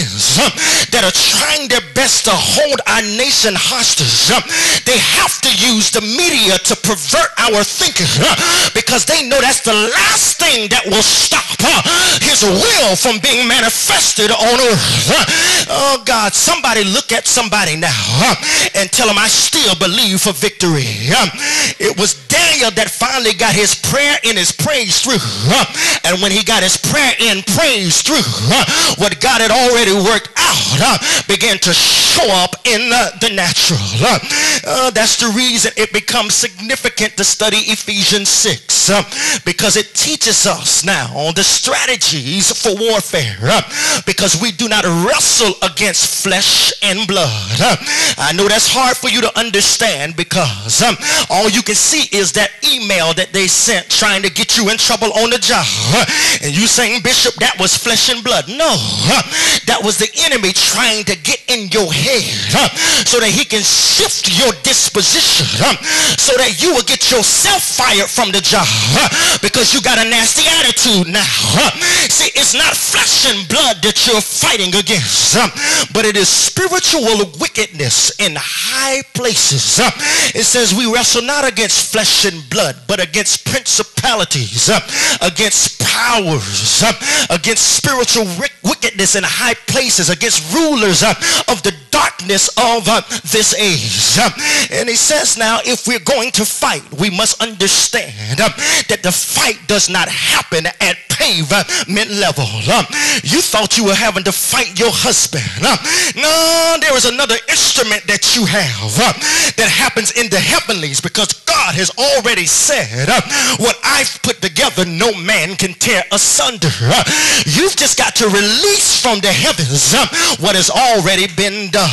is that are trying their best to hold our nation hostage, they have to use the media to pervert our thinking because they know that's the last thing that will stop his will from being manifested on earth. Oh God, somebody look at somebody now and tell them, I still believe for victory. It was Daniel that finally got his prayer in, his praise through. And when he got his prayer in, praise through, what God had already worked out began to show up in the natural. That's the reason it becomes significant to study Ephesians 6, because it teaches us now the strategies for warfare, because we do not wrestle against flesh and blood. I know that's hard for you to understand because all you can see is that email that they sent trying to get you in trouble on the job, and you saying, Bishop, that was flesh and blood. No, that was the enemy trying to get in your head so that he can shift your disposition so that you will get yourself fired from the job because you got a nasty attitude now. See, it's not flesh and blood that you're fighting against, but it is spiritual wickedness in high places. It says we wrestle not against flesh and blood, but against principalities, against powers, against spiritual wickedness in high places, against rulers of the darkness of this age. And he says now, if we're going to fight, we must understand that the fight does not happen at pavement level. You thought you were having to fight your husband. No, there is another instrument that you have that happens in the heavenlies, because God has already said, what I've put together no man can tear asunder. You've just got to release from the heavens what has already been done.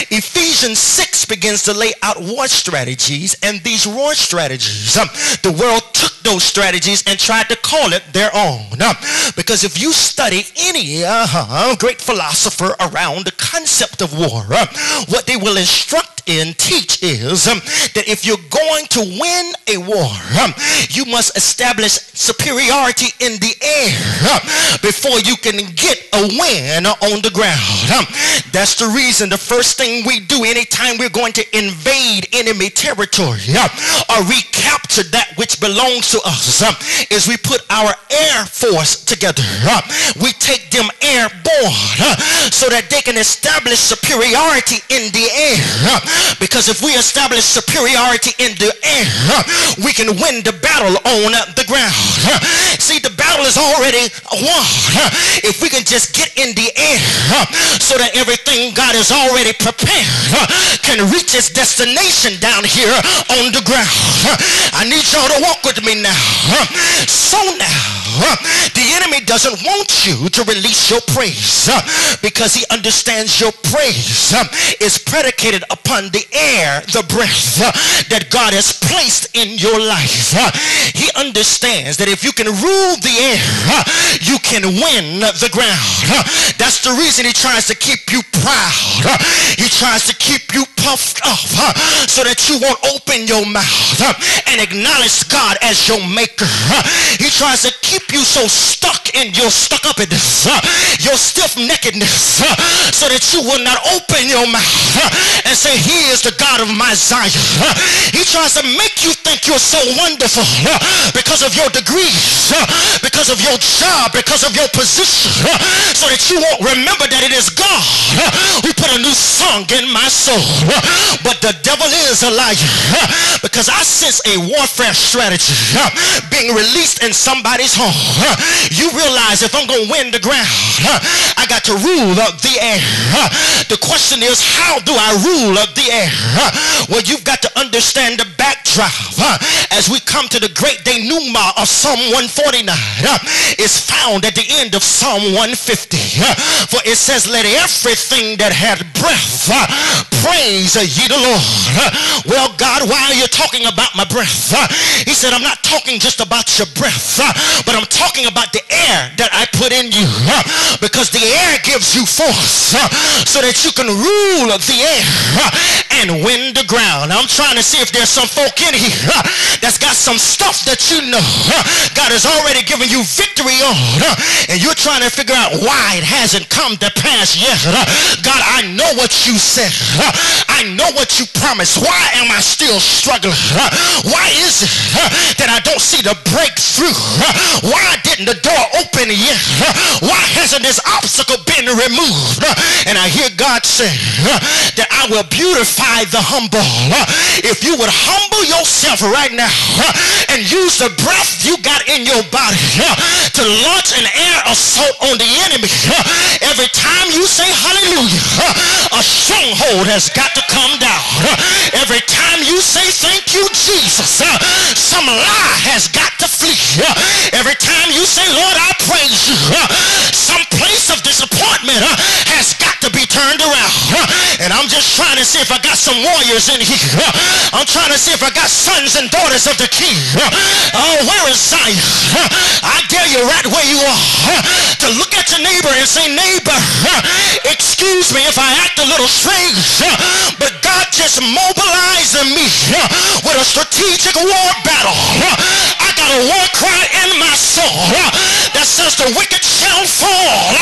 Ephesians 6 begins to lay out war strategies, and these war strategies, the world took those strategies and tried to call it their own. Because if you study any great philosopher around the concept of war, what they will instruct and teach is that if you're going to win a war, you must establish superiority in the air before you can get a win on the ground. That's the reason the first thing we do anytime we're going to invade enemy territory or recapture that which belongs to us is we put our air force together. We take them airborne so that they can establish superiority in the air. Because if we establish superiority in the air, we can win the battle on the ground. See, the battle is already won if we can just get in the air so that everything God has already prepared can reach its destination down here on the ground. I need y'all to walk with me now. So now, the enemy doesn't want you to release your praise because he understands your praise is predicated upon the air, the breath that God has placed in your life. He understands that if you can rule the air, you can win the ground. That's the reason he tries to keep you proud. He tries to keep you puffed up so that you won't open your mouth and acknowledge God as your maker. He tries to keep you so stuck in your stuck-upness, your stiff-neckedness, so that you will not open your mouth and say, he is the God of my Zion. He tries to make you think you're so wonderful because of your degrees, because of your job, because of your position, so that you won't remember that it is God who put a new song in my soul. But the devil is a liar, because I sense a warfare strategy being released in somebody's home. You realize if I'm going to win the ground, I got to rule the air. The question is, how do I rule the air? Well, you've got to understand the backdrop. As we come to the great denouement of Psalm 149, is found at the end of Psalm 150. For it says, let everything that had breath praise ye the Lord. Well, God, why are you talking about my breath? He said, I'm not talking just about your breath, but I'm talking about the air that I put in you, because the air gives you force so that you can rule the air and win the ground. I'm trying to see if there's some folk in here that's got some stuff that you know God has already given you victory on, and you're trying to figure out why it hasn't come to pass yet. God, I know what you said. I know what you promised. Why am I still struggling? Why is it that I don't see the breakthrough? Why didn't the door open yet? Why hasn't this obstacle been removed? And I hear God say that I will beautify the humble. If you would humble yourself right now and use the breath you got in your body to launch an air assault on the enemy, every time you say hallelujah, a stronghold has got to come down. Every time you say thank you, Jesus, some lie has got to flee. Every time you say, Lord, I praise you, some place of disappointment has got to be turned around. And I'm just trying to see if I got some warriors in here. I'm trying to see if I got sons and daughters of the King. Oh, where is Zion? I dare you right where you are to look at your neighbor and say, neighbor, excuse me if I act a little strange, but God just mobilized me with a strategic war battle. I got a war cry in my soul that says the wicked shall fall